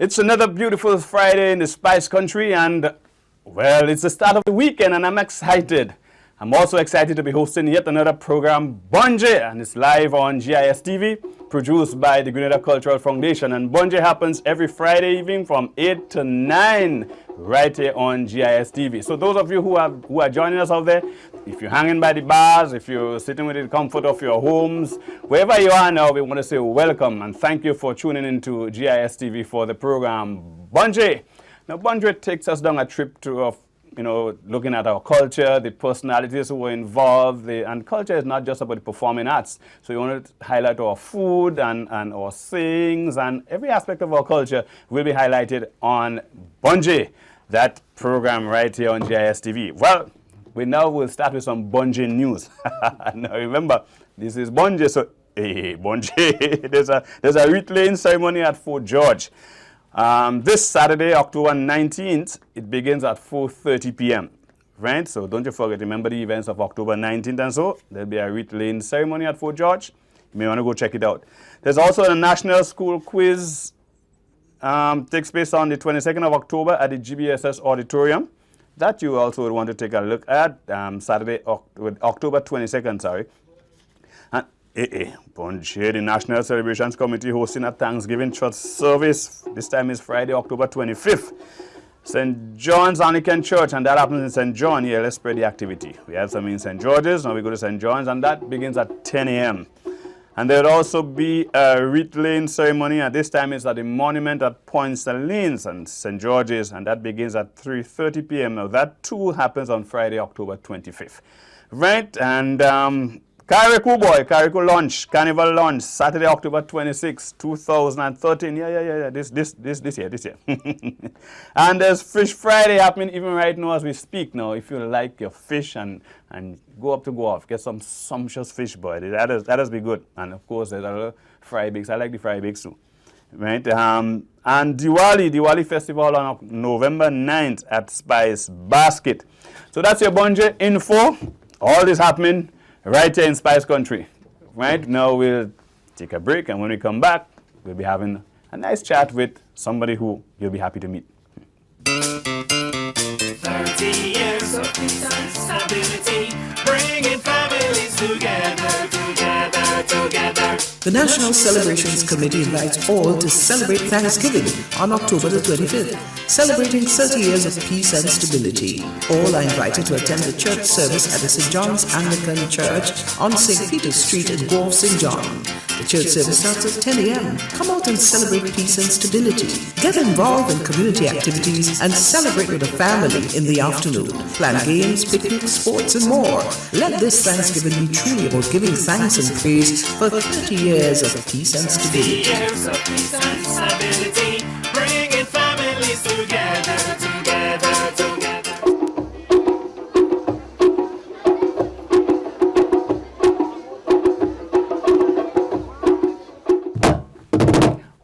It's another beautiful Friday in the Spice Country, and well, it's the start of the weekend, and I'm excited. I'm also excited to be hosting yet another program, Bunje, and it's live on GIS-TV, produced by the Grenada Cultural Foundation. And Bunje happens every Friday evening from 8 to 9, right here on GIS-TV. So those of you who are joining us out there, if you're hanging by the bars, if you're sitting within the comfort of your homes, wherever you are now, we want to say welcome and thank you for tuning into GIS-TV for the program, Bunje. Now, Bunje takes us down a trip to looking at our culture, the personalities who were involved, and culture is not just about the performing arts. So you want to highlight our food and our sayings, and every aspect of our culture will be highlighted on Bunje, that program right here on GIS-TV. Well, we now will start with some Bunje news. Now remember, this is Bunje, so hey, Bunje, there's a wreath laying ceremony at Fort George. This Saturday, October 19th, it begins at 4:30 p.m. Right? So don't you forget, remember the events of October 19th and so. There'll be a wreath laying ceremony at Fort George. You may want to go check it out. There's also a national school quiz takes place on the 22nd of October at the GBSS auditorium. That you also would want to take a look at Saturday, October 22nd, sorry. Bunje, the National Celebrations Committee hosting a Thanksgiving church service. This time is Friday, October 25th. St. John's Anglican Church, and that happens in St. John. Yeah, let's spread the activity. We had some in St. George's, now we go to St. John's, and that begins at 10 a.m. And there'll also be a wreath laying ceremony, and this time it's at the monument at Point St. Leans and St. George's, and that begins at 3:30 p.m. Now that too happens on Friday, October 25th. Right, and Carriacou launch, Carnival launch, Saturday, October 26, 2013. Yeah. This year. And there's Fish Friday happening even right now as we speak now. If you like your fish and go up to go off, get some sumptuous fish, boy. That does be good. And of course, there's other fry bakes. I like the fry bakes too. Right? And Diwali Festival on November 9th at Spice Basket. So that's your Bunje info. All this happening right here in Spice Country. Right now we'll take a break, and when we come back, we'll be having a nice chat with somebody who you'll be happy to meet. 30 years of peace and stability, bringing families together. The National Celebrations Committee invites all to celebrate Thanksgiving on October the 25th, celebrating 30 years of peace and stability. All are invited to attend the church service at the St. John's Anglican Church on St. Peter's Street in Gore, St. John. The church service starts at 10 a.m. Come out and celebrate peace and stability. Get involved in community activities and celebrate with a family in the afternoon. Plan games, picnics, sports, and more. Let this Thanksgiving be truly about giving thanks and praise for 30 years of peace and stability. 30 years of peace and stability, bringing families together.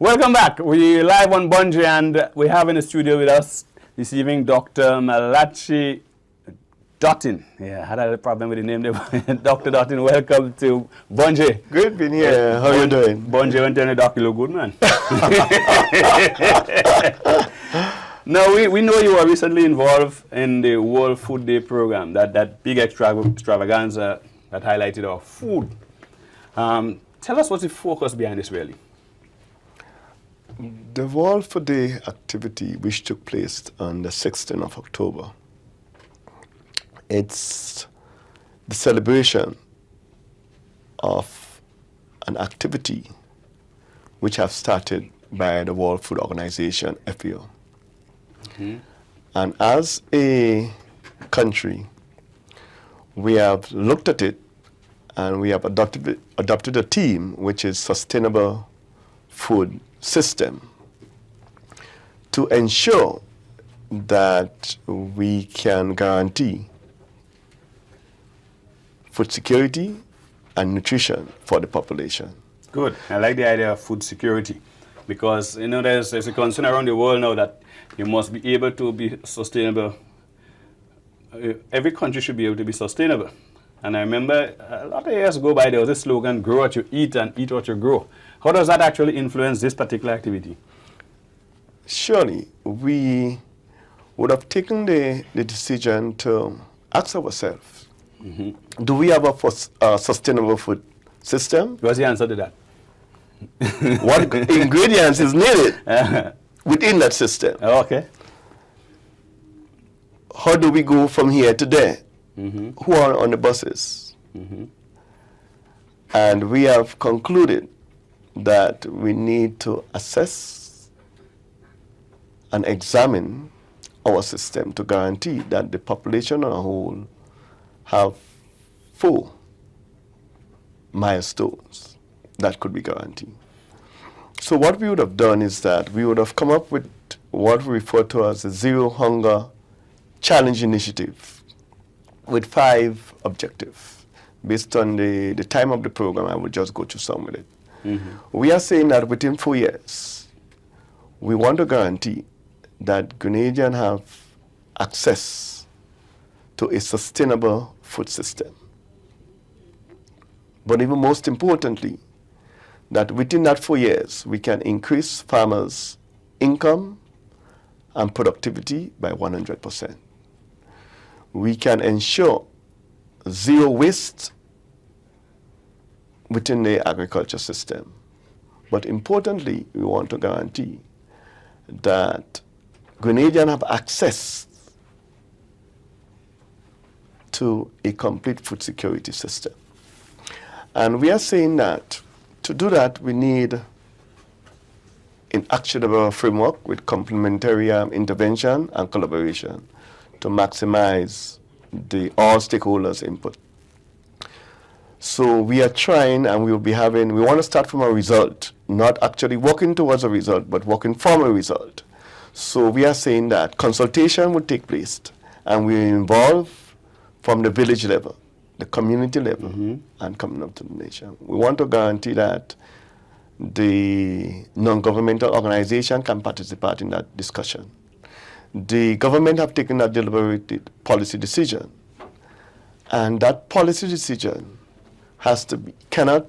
Welcome back. We're live on Bunje, and we have in the studio with us this evening Dr. Malachi Dottin. Yeah, I had a problem with the name there. Dr. Dottin, welcome to Bunje. Good being here. How are you doing? Bunje went telling the doctor you look good, man. Now, we know you were recently involved in the World Food Day program, that big extravaganza that highlighted our food. Tell us what's the focus behind this, really. The World Food Day activity, which took place on the 16th of October, it's the celebration of an activity which have started by the World Food Organization, FAO. Mm-hmm. And as a country, we have looked at it and we have adopted a theme which is sustainable food system to ensure that we can guarantee food security and nutrition for the population. Good. I like the idea of food security because, there's a concern around the world now that you must be able to be sustainable. Every country should be able to be sustainable. And I remember a lot of years ago there was a slogan, grow what you eat and eat what you grow. How does that actually influence this particular activity? surely we would have taken the decision to ask ourselves, do we have a sustainable food system? What's the answer to that? What ingredients is needed within that system? Okay. How do we go from here to there? Who are on the buses? And we have concluded that we need to assess and examine our system to guarantee that the population on a whole have 4 milestones that could be guaranteed. So what we would have done is that we would have come up with what we refer to as the Zero Hunger Challenge Initiative with 5 objectives. Based on the time of the program, I will just go through some with it. We are saying that within 4 years, we want to guarantee that Grenadians have access to a sustainable food system. But even most importantly, that within that 4 years, we can increase farmers' income and productivity by 100%. We can ensure zero waste within the agriculture system. But importantly, we want to guarantee that Grenadians have access to a complete food security system. And we are saying that to do that, we need an actionable framework with complementary intervention and collaboration to maximize all stakeholders' input. So we are trying, and we want to start from a result, not actually working towards a result, but working from a result. So we are saying that consultation will take place, and we involve from the village level, the community level, and coming up to the nation. We want to guarantee that the non-governmental organization can participate in that discussion. The government have taken that deliberated policy decision, and that policy decision cannot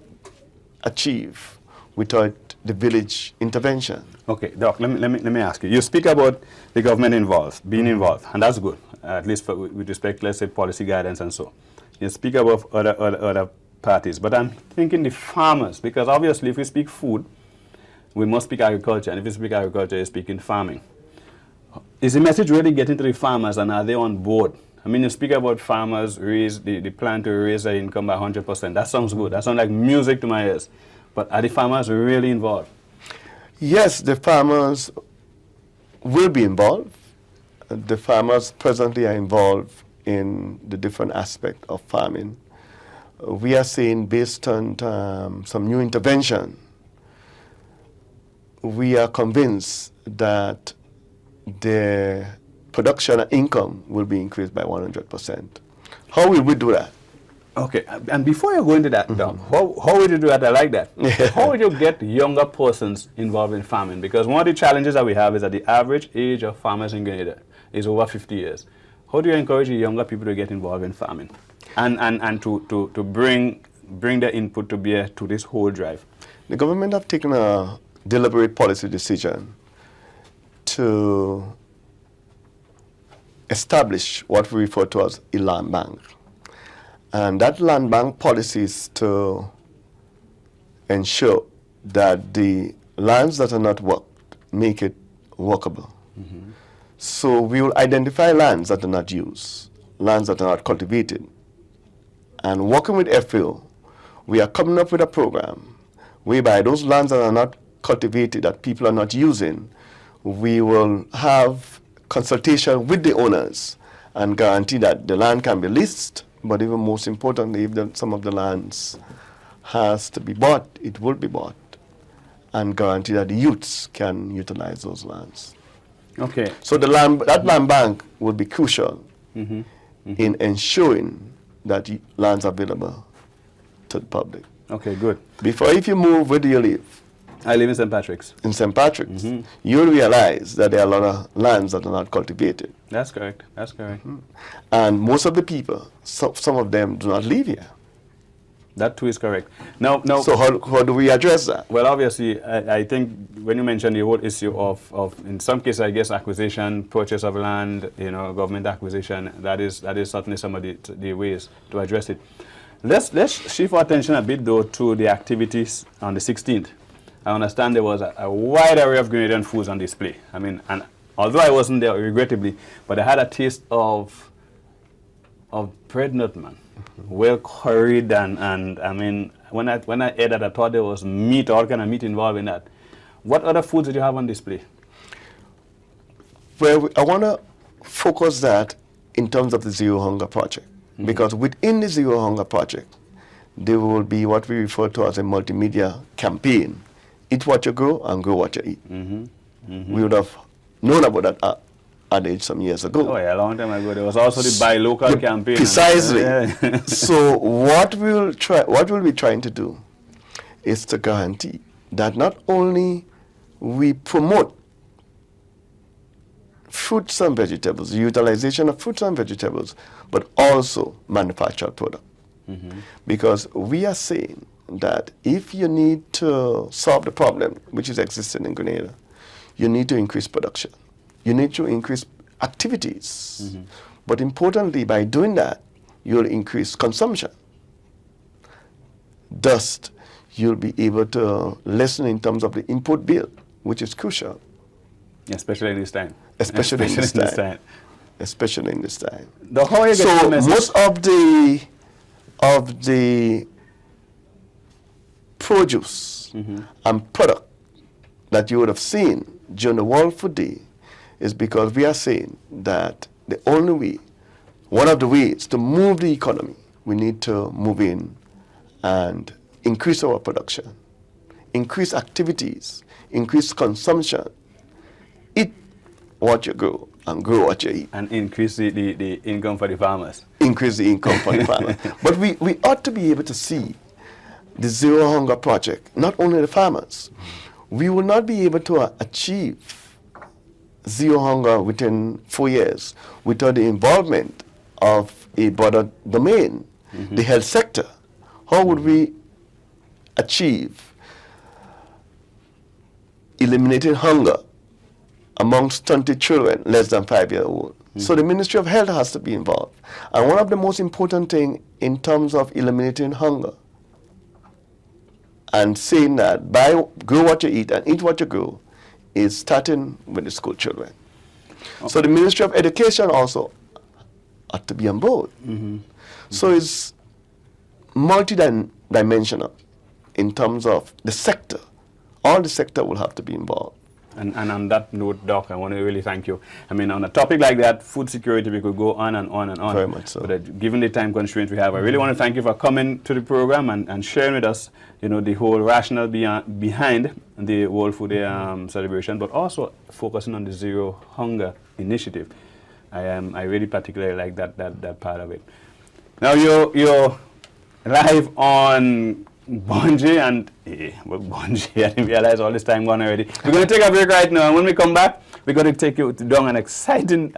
achieve without the village intervention. Okay, Doc, let me ask you. You speak about the government being involved, and that's good, at least with respect, let's say, policy guidance and so. You speak about other parties, but I'm thinking the farmers, because obviously if we speak food, we must speak agriculture, and if we speak agriculture, you're speaking farming. Is the message really getting to the farmers, and are they on board? I mean, you speak about farmers the plan to raise their income by 100%. That sounds good. That sounds like music to my ears. But are the farmers really involved? Yes, the farmers will be involved. The farmers presently are involved in the different aspects of farming. We are saying, based on some new intervention, we are convinced that the production and income will be increased by 100%. How will we do that? Okay, and before you go into that, Doc, how would you do that? I like that. How would you get younger persons involved in farming? Because one of the challenges that we have is that the average age of farmers in Grenada is over 50 years. How do you encourage the younger people to get involved in farming and to bring their input to bear to this whole drive? The government have taken a deliberate policy decision to establish what we refer to as a land bank. And that land bank policy is to ensure that the lands that are not worked make it workable. So we will identify lands that are not used, lands that are not cultivated. And working with FAO, we are coming up with a program whereby those lands that are not cultivated, that people are not using, we will have consultation with the owners and guarantee that the land can be leased, but even most importantly, if some of the lands has to be bought, it will be bought, and guarantee that the youths can utilize those lands. Okay. So that land bank will be crucial in ensuring that lands are available to the public. Okay, good. If you move, where do you live? I live in St. Patrick's. In St. Patrick's, you'll realize that there are a lot of lands that are not cultivated. That's correct. That's correct. And most of the people, some of them do not live here. That too is correct. Now, So how do we address that? well, obviously, I think when you mentioned the whole issue of in some cases, I guess, acquisition, purchase of land, government acquisition, that is certainly some of the ways to address it. Let's shift our attention a bit, though, to the activities on the 16th. I understand there was a wide array of Grenadian foods on display. I mean, and although I wasn't there, regrettably, but I had a taste of bread nut, man. Well curried, and I mean, when I ate that, I thought there was meat, all kind of meat involved in that. What other foods did you have on display? Well, I want to focus that in terms of the Zero Hunger Project. Because within the Zero Hunger Project, there will be what we refer to as a multimedia campaign. Eat what you grow and grow what you eat. We would have known about that adage some years ago. Oh yeah, a long time ago. There was also the buy local campaign. Precisely. Yeah. So what we'll be trying to do is to guarantee that not only we promote fruits and vegetables, utilization of fruits and vegetables, but also manufactured product. Because we are saying that if you need to solve the problem which is existing in Grenada, you need to increase production. You need to increase activities. But importantly, by doing that, you'll increase consumption. Thus, you'll be able to lessen in terms of the input bill, which is crucial. Especially in this time. Especially in this time. Especially in this time. How are you getting the message? Most of the produce and product that you would have seen during the World Food Day is because we are saying that the only way, one of the ways to move the economy, we need to move in and increase our production, increase activities, increase consumption, eat what you grow and grow what you eat. And increase the income for the farmers. Increase the income for the farmers. But we ought to be able to see the Zero Hunger Project, not only the farmers. We will not be able to achieve zero hunger within 4 years without the involvement of a broader domain, the health sector. How would we achieve eliminating hunger amongst stunted children less than 5 years old? So the Ministry of Health has to be involved. And one of the most important things in terms of eliminating hunger and saying that grow what you eat and eat what you grow is starting with the school children. So the Ministry of Education also ought to be on board. So it's multi-dimensional in terms of the sector. All the sector will have to be involved. And on that note, Doc, I want to really thank you. I mean, on a topic like that, food security, we could go on and on and on. Very much so. But given the time constraints we have, I really want to thank you for coming to the program and sharing with us, the whole rationale behind the World Food Day celebration, but also focusing on the Zero Hunger initiative. I really particularly like that part of it. Now you're live on Bonji and Bonji, I didn't realize all this time gone already. We're going to take a break right now, and when we come back, we're going to take you down an exciting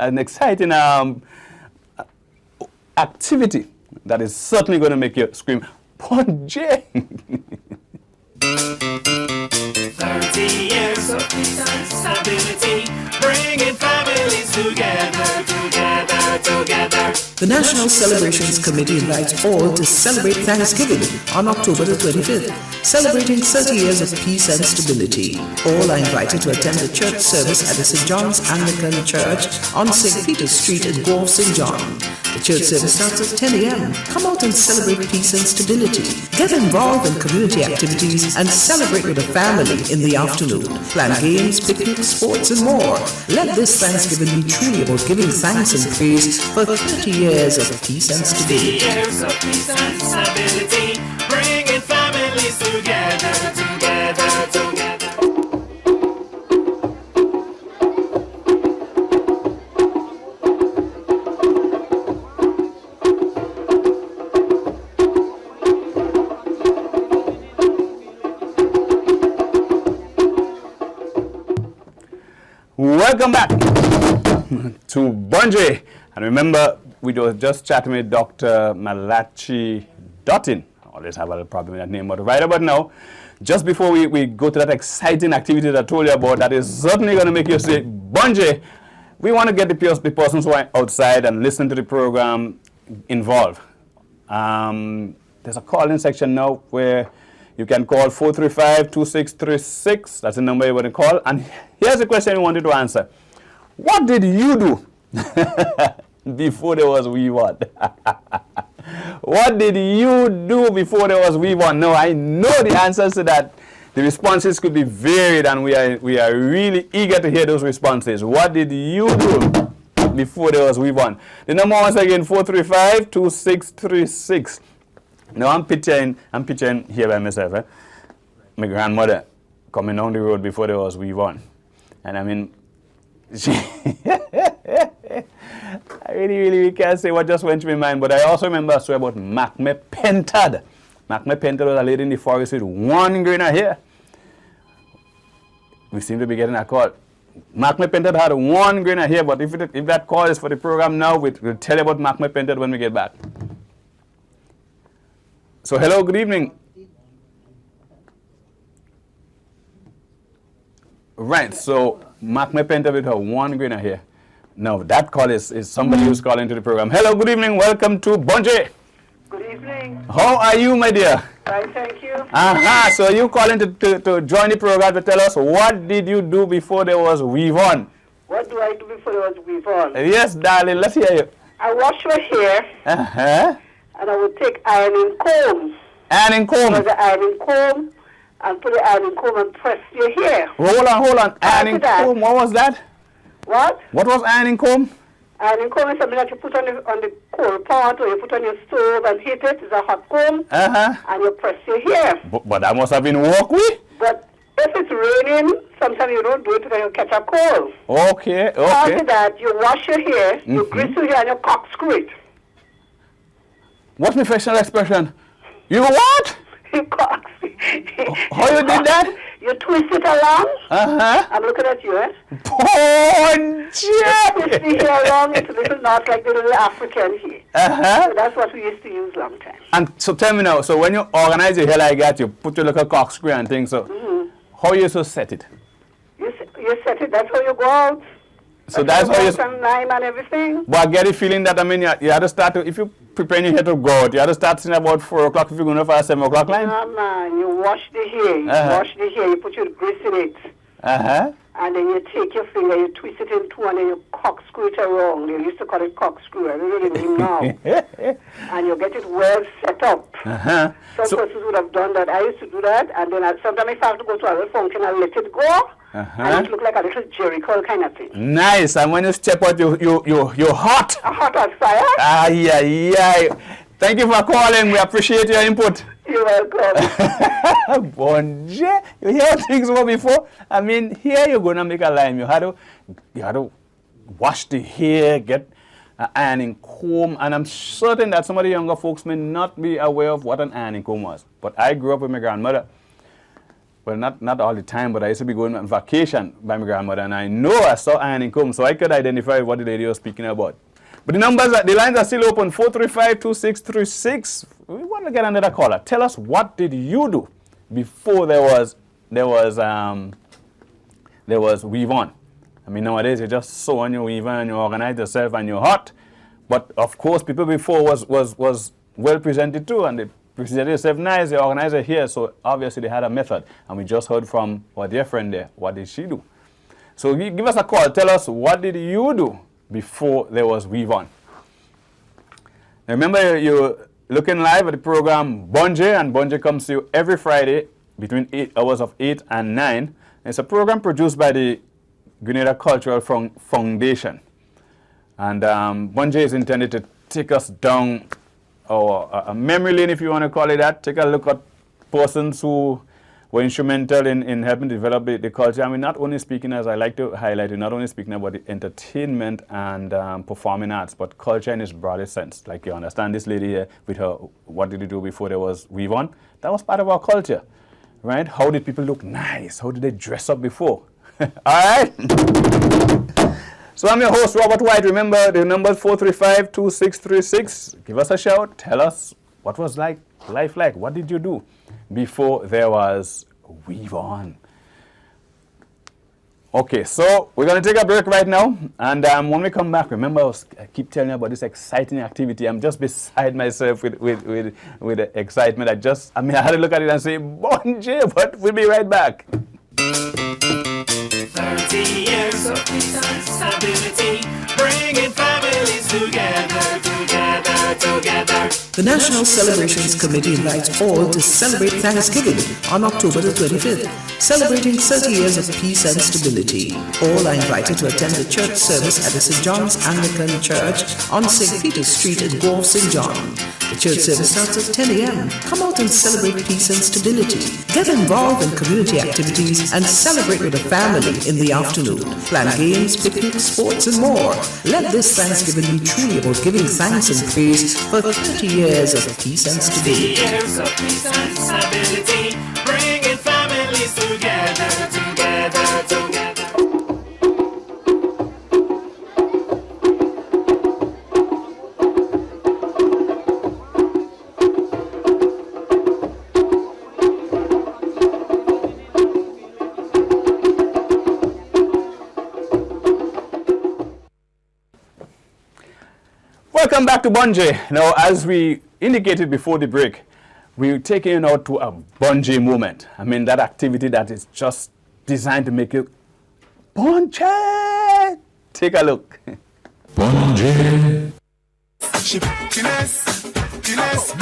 activity that is certainly going to make you scream, Bonji! 30 years of peace and stability, bringing families together. The National Celebrations Committee invites all to celebrate Thanksgiving on October the 25th, celebrating 30 years of peace and stability. All are invited to attend the church service at the St. John's Anglican Church on St. Peter's Street in Gore, St. John. The church service starts at 10 a.m. Come out and celebrate peace and stability. Get involved in community activities and celebrate with a family in the afternoon. Plan games, picnics, sports, and more. Let this Thanksgiving be truly about giving thanks and praise for 30 years of peace and stability. 30 years of peace and stability, bringing families together. Welcome back to Bonji. And remember, we were just chatting with Dr. Malachi Dottin always have a little problem with that name, but right about now, just before we go to that exciting activity that I told you about, that is certainly going to make you say, Bunji, we want to get the persons who are outside and listen to the program involved. There's a call-in section now where you can call 435-2636. That's the number you want to call. And here's the question we wanted to answer. What did you do before there was We Want? What did you do before there was We Want? No, I know the answers to that. The responses could be varied, and we are really eager to hear those responses. What did you do before there was We Want? The number once again, 435-2636. Now I'm picturing here by myself, my grandmother coming down the road before there was We Want. And I mean, she I really can't say what just went through my mind, but I also remember a story about Macme Pentad. Macme Pentad was a lady in the forest with 1 grain of hair. We seem to be getting a call. Macme Pentad had 1 grain of hair, but if that call is for the program now, we'll tell you about Macme Pentad when we get back. So hello, good evening. Right, so Macme Pentad with her 1 grain of hair. No, that call is somebody who's calling to the program. Hello, good evening. Welcome to Bunji. Good evening. How are you, my dear? Fine, thank you. So you calling to join the program to tell us what did you do before there was Weave On? What do I do before there was Weave On? Yes, darling, let's hear you. I wash my hair and I would take ironing comb. Ironing comb? Put the ironing comb and put the ironing comb and press your hair. Hold on. Ironing comb, what was that? What? What was ironing comb? Ironing comb is something that you put on the coal pot or you put on your stove and heat it. It's a hot comb. And you press your hair. But that must have been work with? But if it's raining, sometimes you don't do it because you'll catch a cold. Okay. After that, you wash your hair, you grease your hair and you corkscrew it. What's my facial expression? You what? You corkscrew. How you did that? You twist it along. I'm looking at you, eh? Bunji! Twist the hair along into little knots like the little African hair. So that's what we used to use long time. And so tell me now, so when you organize your hair like that, you put your little corkscrew and things, so how you so set it? You set it, that's how you go out. So that's how you... Some lime and everything. But I get the feeling that, I mean, you had to start to, if you prepare your hair to go out, you had to start seeing about 4 o'clock if you're going for a 7 o'clock line. No, man, you wash the hair. You put your grease in it. And then you take your finger, you twist it in two, and then you corkscrew it around. They used to call it corkscrew. I don't know the name now. And you get it well set up. Some persons would have done that. I used to do that, and then sometimes if I have to go to a little fountain, I let it go. And it look like a little Jericho kind of thing. Nice. And when you step out, you're hot. Hot on fire. Thank you for calling. We appreciate your input. You're welcome. Bunji, you hear things about before? I mean, here you're gonna make a lime. You had to wash the hair, get an ironing comb, and I'm certain that some of the younger folks may not be aware of what an ironing comb was. But I grew up with my grandmother. Well, not all the time, but I used to be going on vacation by my grandmother, and I know I saw ironing comb, so I could identify what the lady was speaking about. But the lines are still open, 435-2636. We want to get another caller. Tell us, what did you do before there was Weave On? I mean, nowadays you just sew on your weave and you organize yourself and you're hot. But of course, people before was well presented too, and they presented themselves nice. They organized it here, so obviously they had a method. And we just heard from our dear friend there. What did she do? So give us a call. Tell us, what did you do before there was Weave On? Now remember, you're looking live at the program Bunji, and Bunji comes to you every Friday between 8 hours of 8 and 9. It's a program produced by the Grenada Cultural Foundation. And Bunji is intended to take us down a memory lane, if you want to call it that. Take a look at persons who were instrumental in helping develop the culture. I mean, not only speaking, as I like to highlight, not only speaking about the entertainment and performing arts, but culture in its broadest sense. Like you understand this lady here with her, what did you do before there was Weave On? That was part of our culture, right? How did people look nice? How did they dress up before? All right? So I'm your host, Robert White. Remember, the number is 435-2636. Give us a shout. Tell us what was life like? What did you do before there was Weave On? Okay, so we're going to take a break right now, and when we come back, remember I keep telling you about this exciting activity. I'm just beside myself with the excitement. I had to look at it and say, Bonje, but we'll be right back. 30 years of peace and stability, bringing families together, together, together. The National Celebrations Committee invites all to celebrate Thanksgiving on October the 25th, celebrating 30 years of peace and stability. All are invited to attend the church service at the St. John's Anglican Church on St. Peter's Street in Wharf, St. John. The church service starts at 10 a.m. Come out and celebrate peace and stability. Get involved in community activities and celebrate with a family in the afternoon. Plan games, picnics, sports, and more. Let this Thanksgiving be truly about giving thanks and praise for 30 years of peace and stability. 30 years of peace and stability, bringing families together, together, together. Welcome back to Bonje. Now, as we indicated before the break, we're taking you out to a Bonje moment. I mean, that activity that is just designed to make you Bonje. Take a look. Bonje. She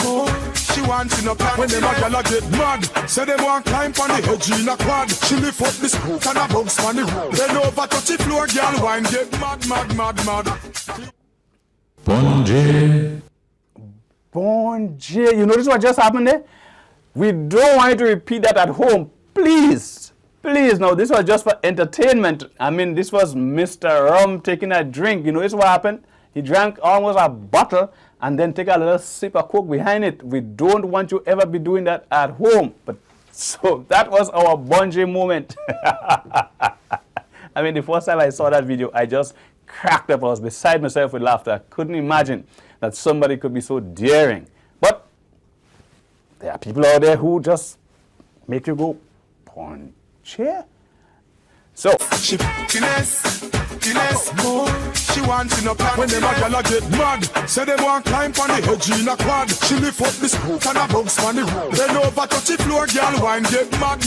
more. She wants in a plan when them a gyal get mad. Say them want climb on the edge in a quad. She lift up this roof and a bounce on the roof. Then over touch the floor, gyal wine get mad. Bonje. Bonje. You notice what just happened there? We don't want you to repeat that at home. Please. Please. Now, this was just for entertainment. I mean, this was Mr. Rum taking a drink. You notice what happened? He drank almost a bottle and then take a little sip of Coke behind it. We don't want you ever be doing that at home. But so that was our Bonje moment. I mean, the first time I saw that video, I just cracked up. I was beside myself with laughter. I couldn't imagine that somebody could be so daring. But there are people out there who just make you go, Bonje. So she more. She wants in a plan when them a gyal get mad. Say them want climb on the edge in a quad. She lift up this roof and a bounce on the roof. Then over touch the floor, gyal wine get mad.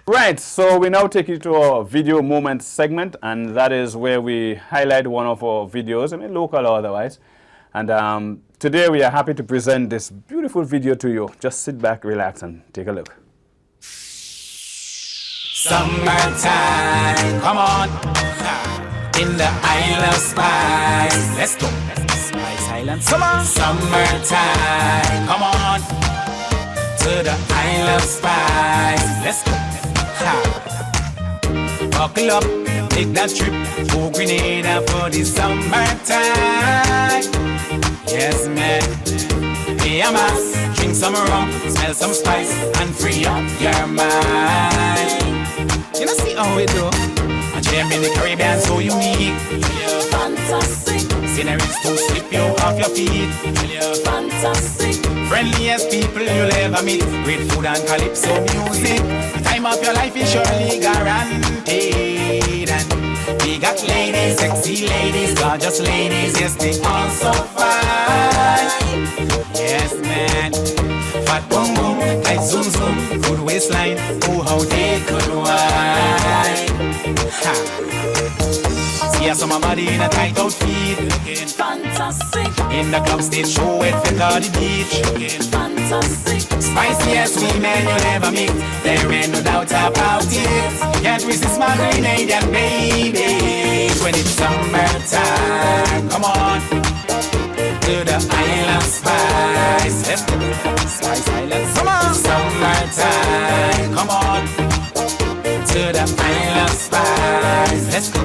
Right, so we now take you to our video moment segment, and that is where we highlight one of our videos, I mean local or otherwise. And today we are happy to present this beautiful video to you. Just sit back, relax, and take a look. Summertime, come on, in the Isle of Spice. Let's go, Spice Island. Summertime, come on, to the Isle of Spice. Let's go. Buckle up, take that trip to Grenada for the summertime. Yes, man. Pay a mass, drink some rum, smell some spice, and free up your mind. You know, see how we do. A gem in the Caribbean so unique. Fantastic. Sceneries to slip you off your feet. Fantastic. Friendliest people you'll ever meet. Great food and calypso music. Time of your life is surely guaranteed. And we got ladies, sexy ladies, gorgeous ladies. Yes, they all so fine. Yes, man. Fat boom boom, like zoom zoom, good waistline. Oh, how they could wine. Ha. See some body in a tight outfit, looking fantastic. In the club stage show it fit on the beach, looking fantastic. Spiciest women you'll ever meet, there ain't no doubt about it. Can't resist my Grenadian baby. When it's summertime, come on, to the Isle of Spice. Let's go, Spice Island. Come on, summertime, come on, to the Isle of Spice. Let's go.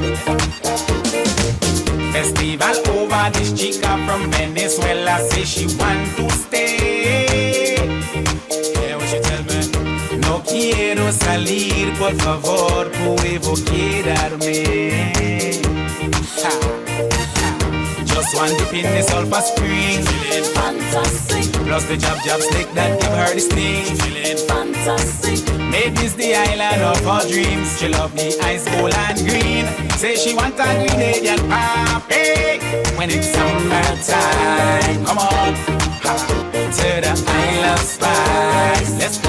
Festival over, this chica from Venezuela say she want to stay. Yeah, what you tell me? No quiero salir, por favor, puedo quedarme. Just one dip in the sulfur spring, feeling fantastic. Plus the jab stick that give her the sting. She feeling fantastic. Made this the island of her dreams. She love the ice bowl and green. Say she want a Grenadian party when it's summertime. Come on, ha, to the Isle of Spice. Let's go.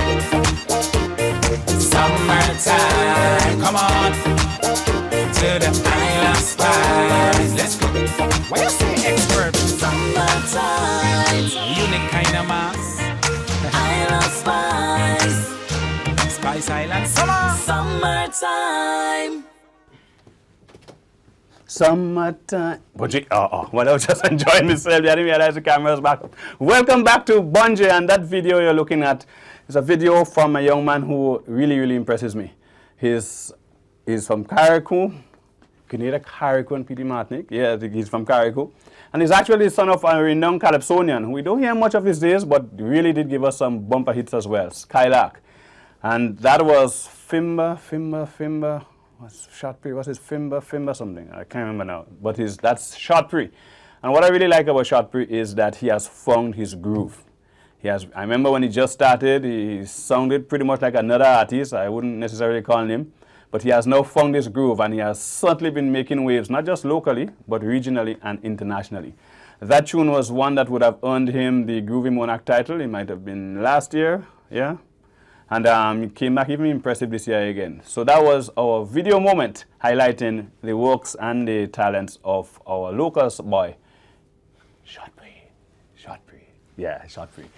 Summertime. Come on, to the Isle of Spice. Let's go. What you say, expert? Summertime. Unique kind of mass. Isle of Spice. Spice Island summer. Summertime. Summertime. Well, I was just enjoying myself. I didn't realize the camera's back up. Welcome back to Bungie, and that video you're looking at is a video from a young man who really impresses me. He's from Carriacou, Grenada, Carriacou, and Petit Martinique. Yeah, I think he's from Carriacou. And he's actually the son of a renowned calypsonian who we don't hear much of these days, but really did give us some bumper hits as well, Skylark. And that was Fimba. What's Shotpree? What's his Fimba something? I can't remember now. But that's Shotpree. And what I really like about Shotpree is that he has found his groove. I remember when he just started, he sounded pretty much like another artist. I wouldn't necessarily call him. But he has now found his groove, and he has certainly been making waves, not just locally, but regionally and internationally. That tune was one that would have earned him the Groovy Monarch title. It might have been last year, yeah? And he came back even impressive this year again. So that was our video moment highlighting the works and the talents of our local boy, Shotpree. Yeah, Shotpree.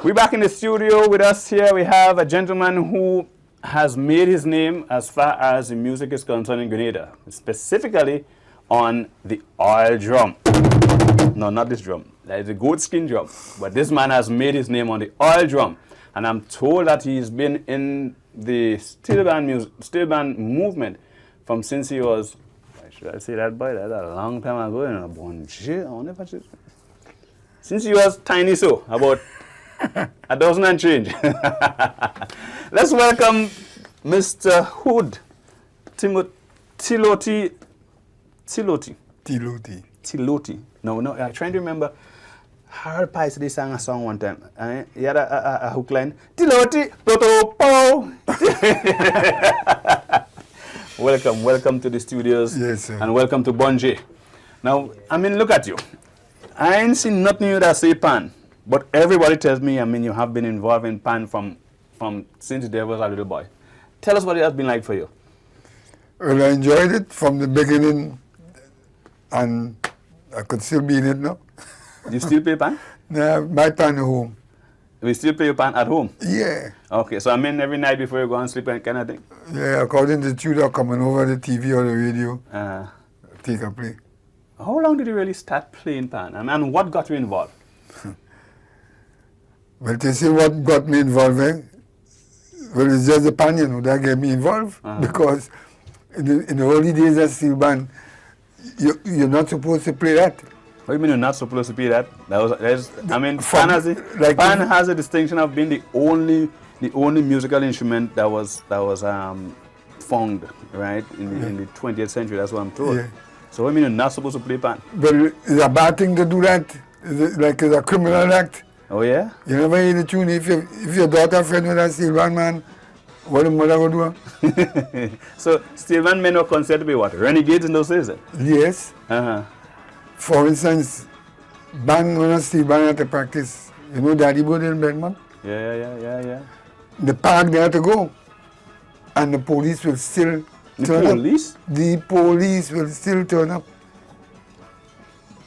We're back in the studio. With us here we have a gentleman who has made his name as far as the music is concerned in Grenada, specifically on the oil drum. No, not this drum. That is a goat skin drum. But this man has made his name on the oil drum. And I'm told that he's been in the steel band movement from since he was, should I say that, boy? That's a long time ago. You know, since he was tiny, so about a dozen and change. Let's welcome Mr. Hood, Tiloti. No, I'm trying to remember. Harold Pice they sang a song one time. He had a hook line. Tiloti, Toto, Po. Welcome to the studios. Yes, sir. And welcome to Bungie. Now, I mean, look at you. I ain't seen nothing you that say pan. But everybody tells me, I mean, you have been involved in pan from since there was a little boy. Tell us what it has been like for you. Well, I enjoyed it from the beginning, and I could still be in it now. You still play pan? Nah, my pan at home. We still play your pan at home? Yeah. Okay, so I mean every night before you go and sleep and kind of thing? Yeah, according to the tutor coming over the TV or the radio, take a play. How long did you really start playing pan? And what got you involved? Well, to see what got me involved, well, it's just the pan, you know, that get me involved. Because in the early days of steel band, you're not supposed to play that. What do you mean you're not supposed to play that? Pan has a distinction of being the only musical instrument that was found, right, in the 20th century. That's what I'm told. Yeah. So what do you mean you're not supposed to play pan? Well, it's a bad thing to do that. It's a criminal act. Oh yeah? You never hear the tune. If your daughter friend with a steel band man, what the mother would do? So steel band men were considered to be what? Renegades in those days? Yes. For instance, band when a steel band had to practice. You know Daddy Boy in Bedman? Yeah. The park they had to go. And the police will still turn up. The police will still turn up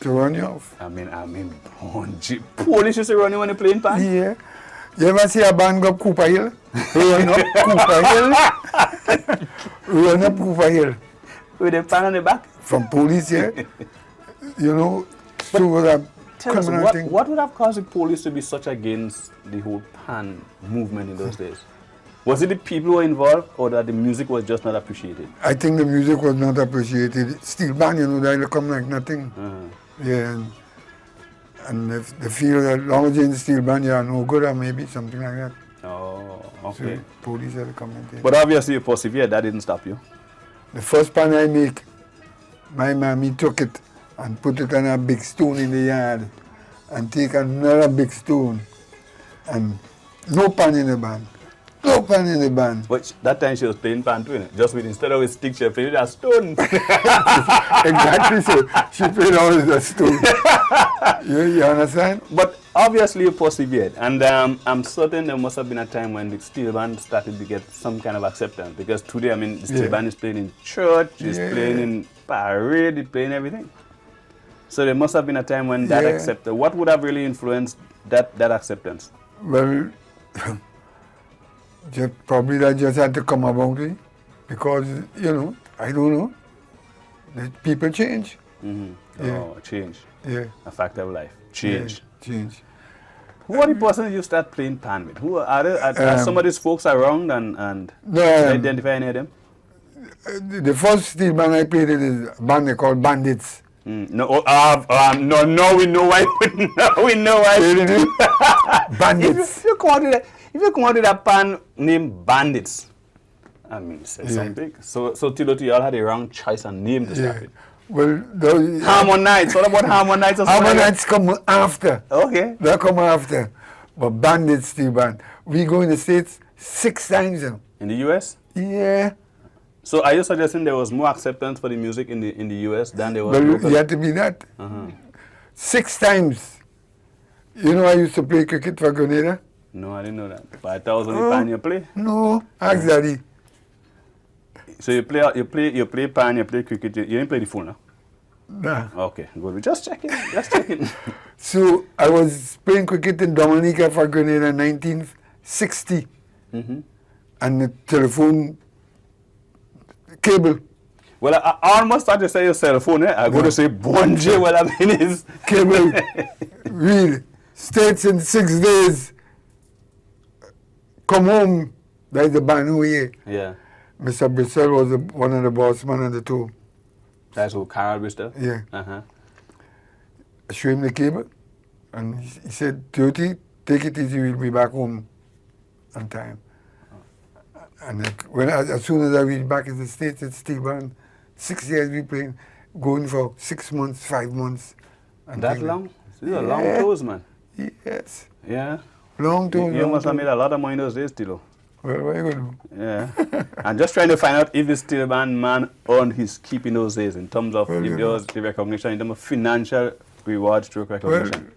to run you off. I mean, police used to run you when you're playing pan? Yeah. You ever see a band go up Cooper Hill? Run up Cooper Hill. Run up Cooper Hill. With a pan on the back? From police, yeah. You know, so tell us, what would have caused the police to be such against the whole pan movement in those days? Was it the people who were involved, or that the music was just not appreciated? I think the music was not appreciated. Steel band, you know, they come like nothing. Yeah, and if they feel that long as you're in the steel band, you are no good, or maybe something like that. Oh, okay. So police had to come and take. But obviously you persevered, that didn't stop you. The first pan I make, my mommy took it and put it on a big stone in the yard and take another big stone and no pan in the band. No pan in the band. But that time she was playing pan too, innit? Just with instead of a stick, she was playing with a stone. Exactly so. She played all with a stone. You understand? But obviously you persevered, and I'm certain there must have been a time when the steel band started to get some kind of acceptance, because today, I mean, the steel band is playing in church, it's playing in parade, it's playing everything. So there must have been a time when that accepted. What would have really influenced that acceptance? Well, probably that just had to come about it, because, you know, I don't know. The people change. Oh, change. Yeah. A fact of life. Change. Yeah, change. Who are the persons you start playing pan with? Who are there? Are some of these folks around and No, identify any of them? the first steel band I played in is a band they called Bandits. No, we know why. We know why. Bandits. If you come out with a pan named Bandits, I mean, say something. So Tiloti, you all had a wrong choice and name to start with. Well, Harmonites. What about Harmonites? Harmonites come after. Okay. They come after. But Bandits steel band. We go in the States 6 times now. In the US? Yeah. So are you suggesting there was more acceptance for the music in the US than there was Well, local? you had to be that. 6 times. You know I used to play cricket for Grenada? No, I didn't know that. But I thought it was only pan you play. No, ask Daddy. So you play pan, you play cricket, you didn't play the full, no? Nah. Okay, good. We just checking. Just checking. So I was playing cricket in Dominica for Grenada in 1960. And the telephone cable. Well, I almost thought you say your cell phone, eh? I'm going to say Bonje, well, I mean, is cable. Real. States in 6 days. Come home. That's the band who here. Yeah. Mr. Bristol was one of the boss man on the tour. That's who, Carl Bristol? Yeah. Uh-huh. I showed him the cable, and he said, "Toti, take it easy, we'll be back home on time." And as soon as I reached back in the States, it's still band. 6 years we playing, going for 6 months, 5 months. And that long? These are long tours, man. Yes. Yeah. Long tours. You must have made a lot of money those days, Tilo. Well, what are you going to do? Yeah. I'm just trying to find out if the steel band man earned his keep in those days in terms of if there was the recognition, in terms of financial rewards through recognition.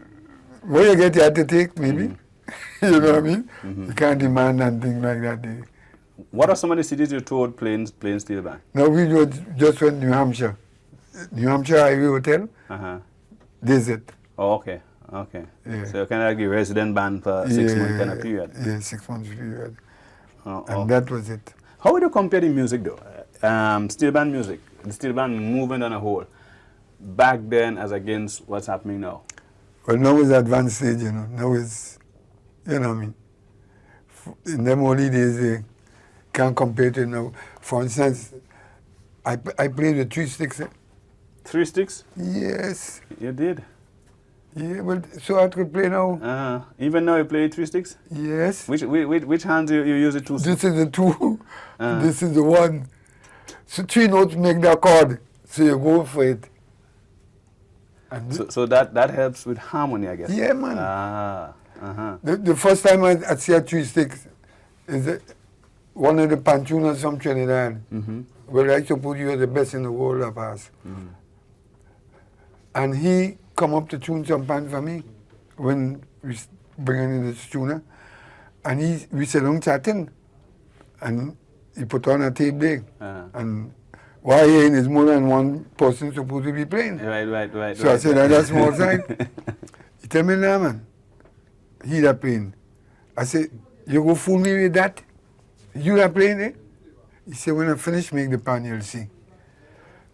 Well, what you get, you have to take, maybe. You know what I mean? You can't demand anything like that. What are some of the cities you toured playing steel band? No, we just went to New Hampshire. New Hampshire Highway Hotel. Desert. Oh, okay. Okay. Yeah. So you kind of like a resident band for 6 months kind of period. Yeah, 6 months period. And that was it. How would you compare the music though? Steel band music, the steel band movement on a whole, back then as against what's happening now? Well, now is advanced stage, you know. Now is, you know what I mean? In them early days, they can't compare to now. For instance, I played with 3 sticks. 3 sticks? Yes. You did? Yeah, well, so I could play now. Even now you play 3 sticks? Yes. Which hands you use it 2 sticks? This is the 2. This is the 1. So 3 notes make the chord. So you go for it. So that helps with harmony, I guess. Yeah, man. The first time I see a 3 sticks is one of the pantunas from Trinidad. Well, I suppose you are the best in the world of us. And he come up to tune some pan for me when we bringing in the tuner. And we sit down chatting. And he put on a tape there. And why here is more than one person supposed to be playing. Right. So I said, that's small side. He tell me, nah, man. He that playing. I said, you go fool me with that? You that playing it? He said, when I finish make the pan, you'll see.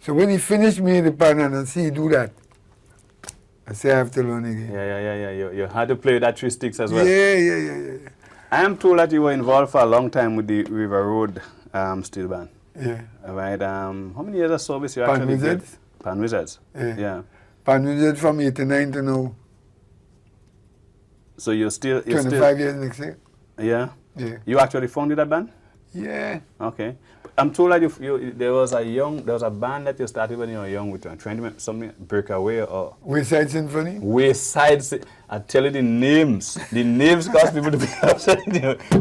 So when he finished make the pan and I see he do that, I say I have to learn again. Yeah. You had to play that 3 sticks as well. Yeah. I am told that you were involved for a long time with the River Road steel band. Yeah. Right. How many years of service you actually did? Pan Wizards. Yeah. Pan Wizards from 89 to now. So you're 25 years next year. Yeah. Yeah. You actually founded that band? Yeah. Okay. I'm told that there was a band that you started when you were young with trying to make something Breakaway or Wayside Symphony? I tell you the names cause people to be upset.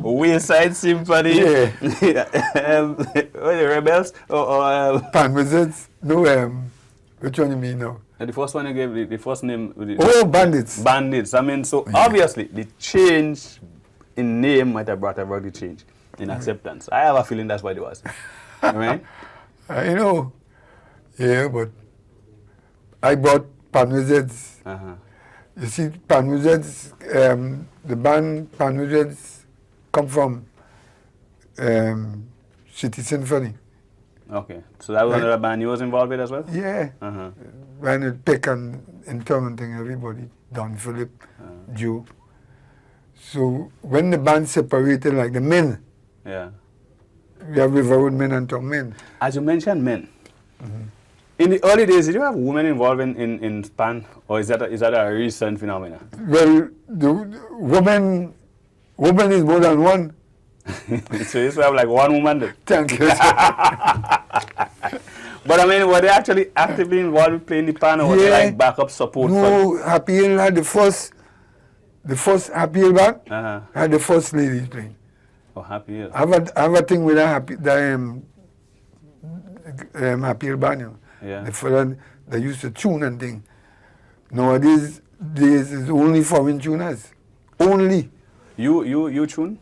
Wayside Symphony. Yeah. The Rebels or Pan Wizards? No, which one you mean now? the first one you gave the first name. Bandits. Bandits. I mean, so obviously the change in name might have brought about the change in acceptance. I have a feeling that's what it was. Right? I know. Yeah, but I bought Pan Wizards. You see, Pan Wizards, the band Pan Wizards come from City Symphony. Okay. So that was another band you was involved with as well? Yeah. When it pick and in turn and thing, everybody, Don Philip, Joe. So when the band separated, like the men, Yeah. we have Riverwood men and Tongue men. As you mentioned men, in the early days, did you have women involved in Pan, or is that a recent phenomenon? Well, the woman is more than one. So you used to have like one woman there. Thank you. But I mean, were they actually actively involved in playing the Pan, or were they like backup support? No, Happy Hill had the first Happy Hill band, had the first ladies playing. Oh, Happy Hill. I have a thing with that Happy Hill band, you know. Yeah. The fella that used to tune and thing. Nowadays, days is only foreign tuners. Only. You tune?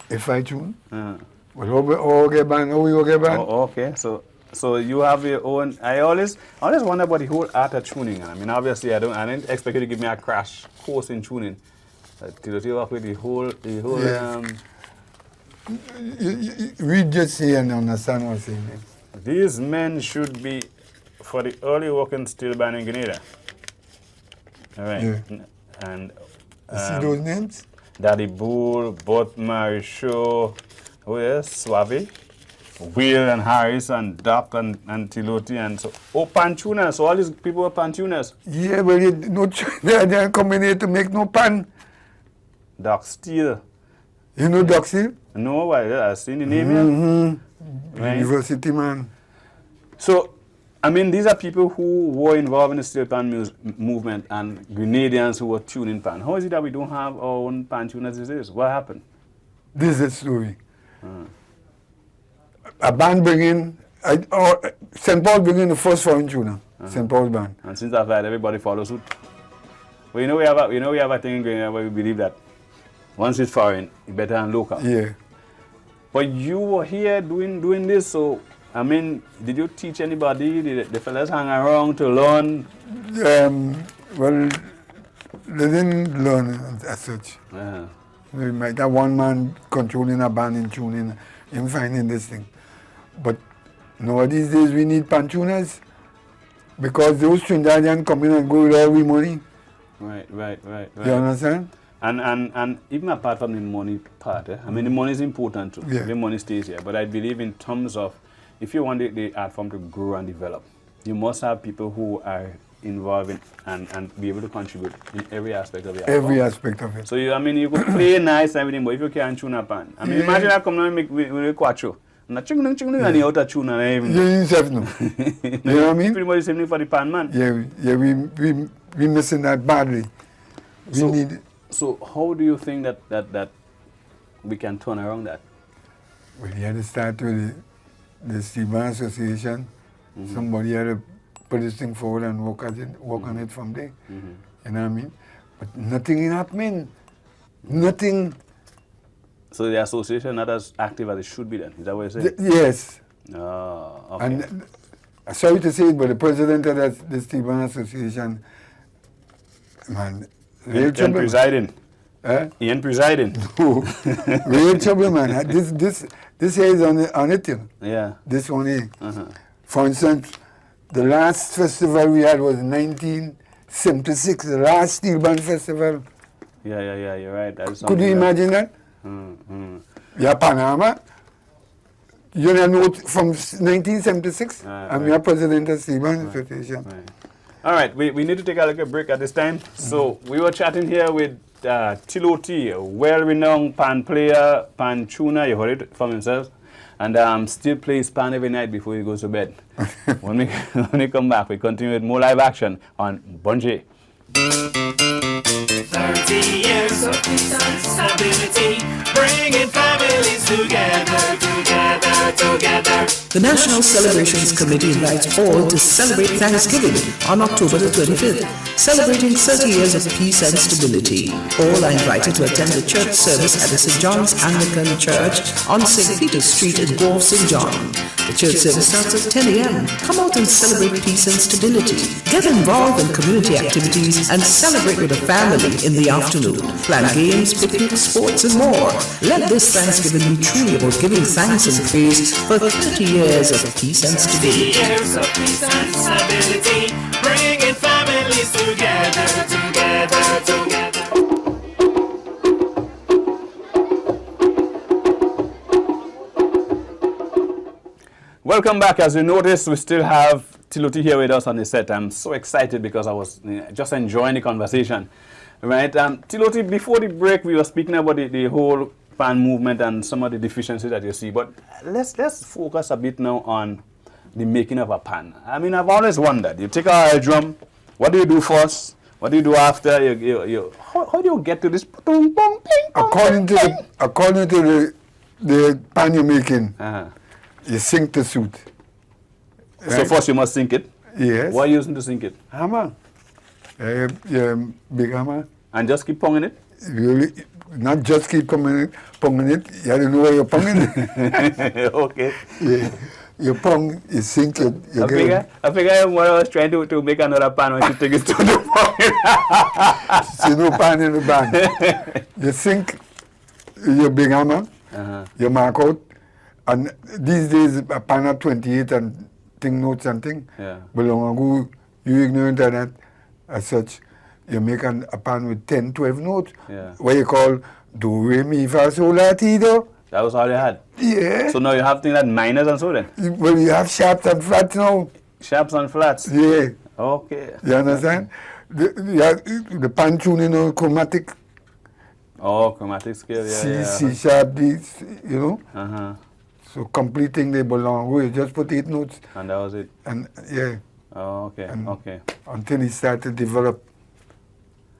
If I tune. But how we get band? Oh, okay. So you have your own. I always wonder about the whole art of tuning. I mean, obviously, I didn't expect you to give me a crash course in tuning. To work with the whole. Yeah. We just say and understand what I'm saying. These men should be for the early working steel band in Grenada. All right. Yeah. And You see those names? Daddy Bull, Bot Marisho, who else? Suave, Will and Harris and Doc and Tiloti and so. Oh, pan tuners. So all these people are pan tuners. Yeah, but they're coming here to make no pan. Doc Steele. You know Doc Steele? No, I've seen the name here. Right. University man. So, I mean, these are people who were involved in the steel pan movement and Grenadians who were tuning pan. How is it that we don't have our own pan tuners these days? What happened? This is the story. A band bringing, St. Paul bringing the first foreign tuner, St. Paul's band. And since after that, everybody follows suit. Well, we have a thing in Grenada where we believe that once it's foreign, it's better than local. Yeah. But you were here doing this, so I mean, did you teach anybody? Did the fellas hang around to learn? Well, they didn't learn as such. We might have one man controlling a band and tuning and finding this thing. But nowadays days we need pan tuners because those Trinidadians come in and go with all we money. Right. You understand? And even apart from the money part, I mean, the money is important too. Yeah. The money stays here. But I believe in terms of, if you want the art form to grow and develop, you must have people who are involved in and be able to contribute in every aspect of the art Every form. aspect of it. So, you could play nice and everything, but if you can't tune a pan, I mean, imagine I come down and make with a quattro. And and you out of tune and everything. You yourself know. You know what I mean? Pretty much the same thing for the pan man. Yeah, we missing that badly. We need. So how do you think that we can turn around that? Well, you had to start with the Steel Association. Somebody had to put this thing forward and work on it from there. You know what I mean? But nothing is happening. Nothing. So the association not as active as it should be then? Is that what you're saying? Yes. Oh, okay. And sorry to say it, but the president of the Steel Association, man, real Ian trouble. presiding. Eh? Ian presiding. No. Real trouble, man. This here is on it, you know. Yeah. This one here. For instance, the last festival we had was 1976, the last Steel Band Festival. Yeah, you're right. Could you imagine that? Yeah, Panama. You know, from 1976, I'm your president of Steel Band Association. Right. All right, we need to take a little break at this time. So we were chatting here with Tiloti, a well-renowned pan player, pan tuner, you heard it from himself. And still plays pan every night before he goes to bed. when we come back, we continue with more live action on Bunji. 30 years of peace and stability, bringing families together, together, together. The National Celebrations Committee invites all to celebrate Thanksgiving on October the 25th, celebrating 30 years of peace and stability. All are invited to attend the church service at the St. John's Anglican Church on St. Peter's Street in Gore, St. John. The church service starts at 10 a.m. Come out and celebrate peace and stability. Get involved in community activities and celebrate with a family in the afternoon. Plan games, picnics, sports, and more. Let this Thanksgiving be truly about giving thanks and praise for 30 years of peace and stability. 30 years of peace and stability, bringing families together, together, together. Welcome back. As you notice, we still have Tiloti here with us on the set. I'm so excited because I was just enjoying the conversation. Right, Tiloti, before the break, we were speaking about the whole pan movement and some of the deficiencies that you see. But let's focus a bit now on the making of a pan. I mean, I've always wondered. You take a drum. What do you do first? What do you do after? How do you get to this? According to the pan you're making, you sink the suit. So Right? first you must sink it. Yes. What are you using to sink it? Hammer. Big hammer. And just keep pounding it? Really, not just keep ponging it. You have to know where you're ponging it. Okay. Yeah. You pong, you sink it. You I figure when I was trying to make another pan, when you take it to the pan. See no pan in the band. You sink your big hammer, you mark out, and these days a pan at 28 and thing notes and thing. Yeah. But long ago, you ignorant of that as such. You make a pan with 10, 12 notes. Yeah. What you call do, re, mi, fa, sol, la, ti, do. That was all you had? Yeah. So now you have things like minors and so then? Well, you have sharps and flats now. Sharps and flats? Yeah. Okay. You understand? The pan tuning, chromatic. Oh, chromatic scale, yeah. C sharp, D, you know. Uh-huh. So completing they belong. You just put 8 notes. And that was it? And yeah. Oh, okay, And okay. Until he started to develop.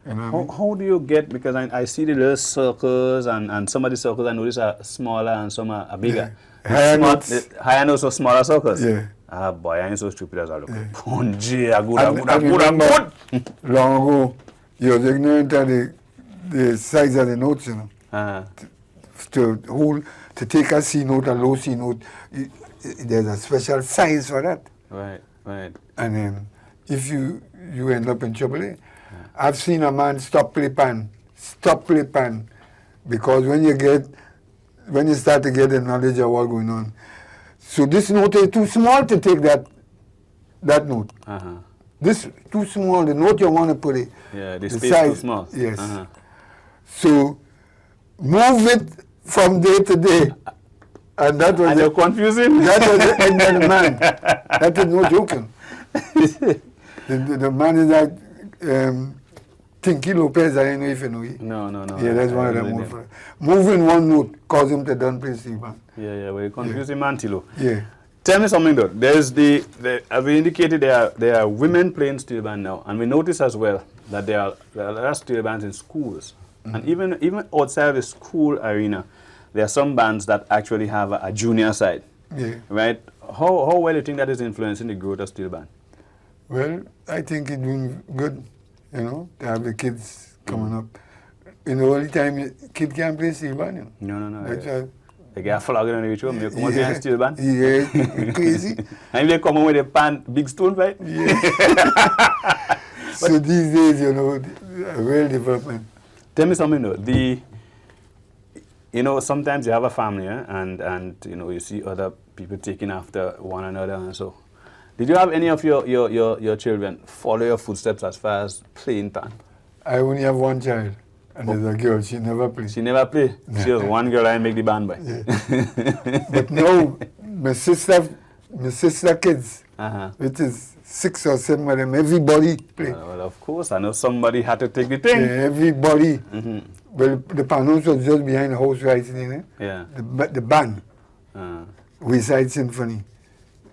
You know what I mean? How do you get, because I see the little circles and some of the circles I notice are smaller and some are bigger. Yeah. Higher notes. Higher notes or smaller circles? Yeah. Ah, boy, I ain't so stupid as I look. Yeah. Punji, And remember, long ago, you was ignorant of the size of the notes, you know. Uh-huh. To take a C note, a low C note, there's a special size for that. Right, right. And then if you end up in trouble, I've seen a man stop play pan, because when you start to get the knowledge of what's going on. So this note is too small to take that note. Uh-huh. This too small, the note you want to put it. Yeah, the the space size, too small. Yes. Uh-huh. So move it from day to day. And that was And you're confusing? That was the end of the man. That is no joking. The man is like Tinky Lopez, I don't know if you know him. No. Yeah, that's one of them. Moving one note cause him to done play steel band. Yeah, well, you confusing man, Tilo. Yeah. Tell me something though. There's as we indicated, there are women playing steel band now, and we notice as well that there are a lot of steel bands in schools, and even outside of the school arena, there are some bands that actually have a junior side. Yeah. Right? How well do you think that is influencing the growth of steel band? Well, I think it's doing good, you know, to have the kids coming up. In the only time kid can't play steel band, you know. No. That's why. They get a flag on the show, you come out behind steel band. Yeah, crazy. And they come out with a pan, big stone fight. Yeah. So these days, you know, real development. Tell me something though. You know, sometimes you have a family, and you know, you see other people taking after one another and so. Did you have any of your children follow your footsteps as far as playing pan? I only have one child, and there's a girl. She never plays. She never played? She was one girl I make the band by. Yeah. But no, my sister kids, which is 6 or 7 of them, everybody play. Well, of course, I know somebody had to take the thing. Yeah, everybody. Well, the panos was just behind the house right in there. Yeah. The band. Wayside Symphony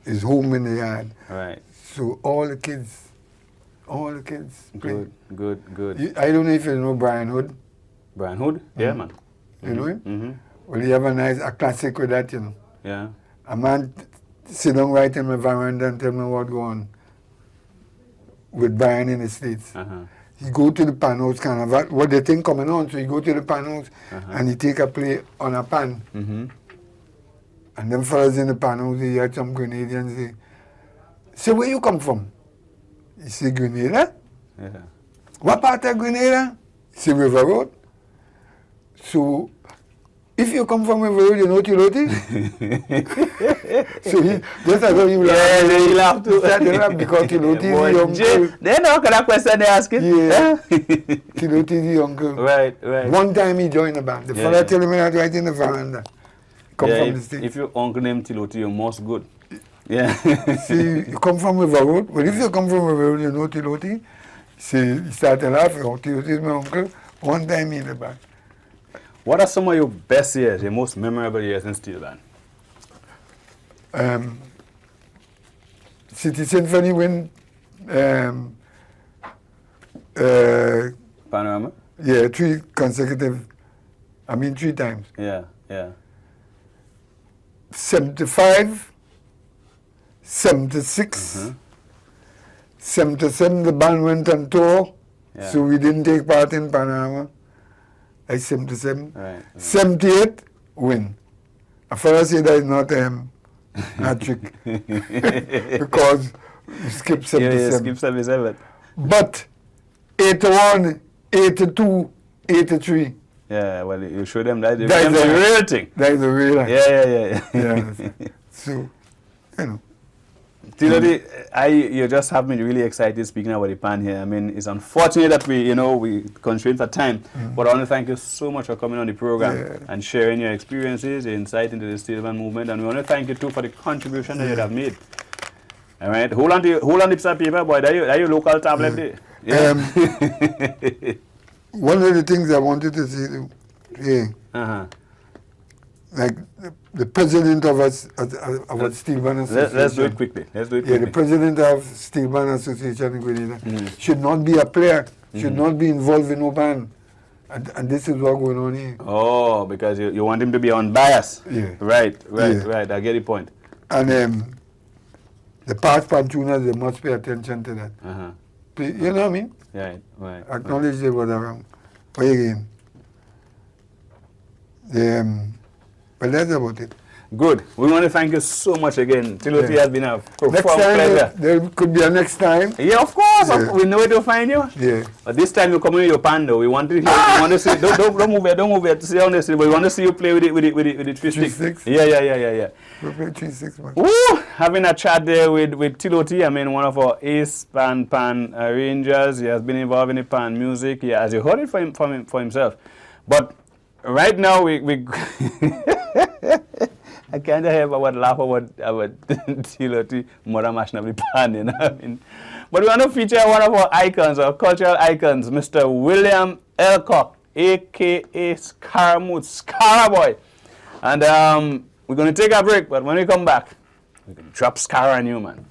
is home in the yard. Right. So all the kids play. Good. I don't know if you know Brian Hood. Brian Hood? Yeah, man. You know him? Mm-hmm. Well, he have a classic with that, you know. Yeah. A man sit down right in my veranda and tell me what go on with Brian in the States. Uh-huh. He go to the pan house kind of what they think coming on, so he go to the pan house and he take a play on a pan. Mm-hmm. And them fellas in the pan house, he had some Grenadians say, where you come from? He say, Grenada? Yeah. What part of Grenada? He say, River Road. So, if you come from River Road, you know Tiloti? So just as how you laugh. Yeah, they laugh too. They laugh because Tiloti is the uncle. They know what kind of question they asking. Yeah. Tiloti is the uncle. Right. One time he joined the band. The fella tell me that right in the veranda. Come from the States. If your uncle named Tiloti, you're most good. Yeah. See, you come from River Road. But if you come from River Road, you know Tiloti. See, he started laughing. Oh, Tiloti is my uncle. One time he in the band. What are some of your best years, your most memorable years in steel band? City Symphony win. Panorama? Yeah, 3 times. Yeah. 75, 76, 77 the band went on tour, so we didn't take part in Panorama. Like 77. Right. 78 win. A fellow say that is not a trick because you skip 77. Yeah, skip 77. But 81, 82, 83. Yeah, well, you show them that. That is the real thing. That is the real thing. Yeah. So, you know. Tiloti, you just have me really excited speaking about the pan here. I mean, it's unfortunate that we constrained for time, but I want to thank you so much for coming on the program and sharing your experiences, your insight into the steel band movement, and we want to thank you too for the contribution that you have made. All right, hold on the piece of paper, boy. That your local tablet there. Yeah. One of the things I wanted to say, like the president of our Steel Band Association. Let's do it quickly. The president of Steel Band Association in Grenada should not be a player, should not be involved in no band. And this is what's going on here. Oh, because you want him to be unbiased. Yeah. Right. I get the point. And the past pantuners, they must pay attention to that. You know what I mean? Right. Acknowledge they were around. But again, but that's about it. Good. We want to thank you so much again. Tiloti has been a profound pleasure. There could be a next time. Yeah, of course. Yeah. We know where to find you. Yeah. But this time you come in your pando. We want to hear. We want to see. Don't move it. Sit down there. But we want to see you play with the 3 sticks. Yeah. We play 3 6 man. Woo! Having a chat there with Tiloti. I mean, one of our ace pan arrangers. He has been involved in the pan music. Yeah, as you heard it for himself. But right now we I kind of have a laugh about Tiloti Mora Mashnabli Pan, you know what I mean? But we want to feature one of our icons, our cultural icons, Mr. William Elcock, a.k.a. Scaramouche, Scaraboy. And we're going to take a break, but when we come back, we can drop Scar on you, man.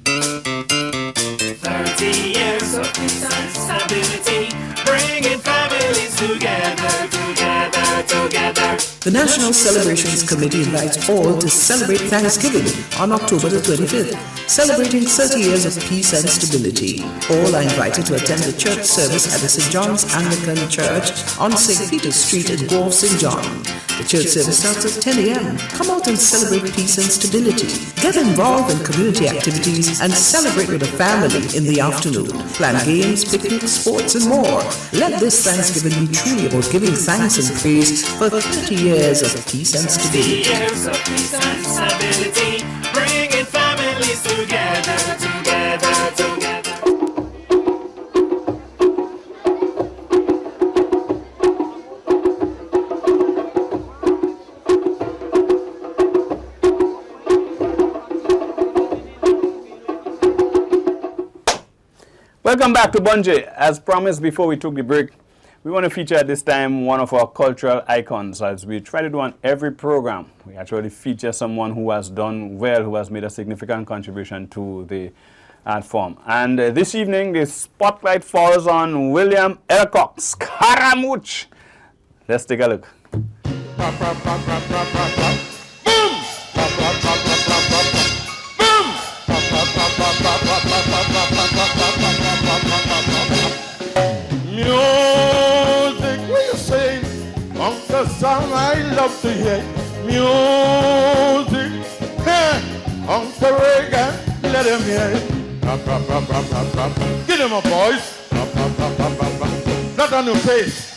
30 years of peace and stability, bringing families together. The National Celebrations Committee invites all to celebrate Thanksgiving on October the 25th, celebrating 30 years of peace and stability. All are invited to attend the church service at the St. John's Anglican Church on St. Peter's Street in Wharf, St. John. The church service starts at 10 a.m. Come out and celebrate peace and stability. Get involved in community activities and celebrate with a family in the afternoon. Plan games, picnics, sports, and more. Let this Thanksgiving be truly about giving thanks and praise for 30 years of peace and stability. 30 years of peace and stability, bringing families together. Welcome back to Bunje. As promised before we took the break, We want to feature at this time one of our cultural icons, as we try to do on every program. We actually feature someone who has done well, who has made a significant contribution to the art form. And this evening, the spotlight falls on William Elcock, Scaramouche. Let's take a look. Music, what you saying? Uncle Sam, I love to hear music. Uncle Reagan, let him hear it. Get him up, boys. Not on your face.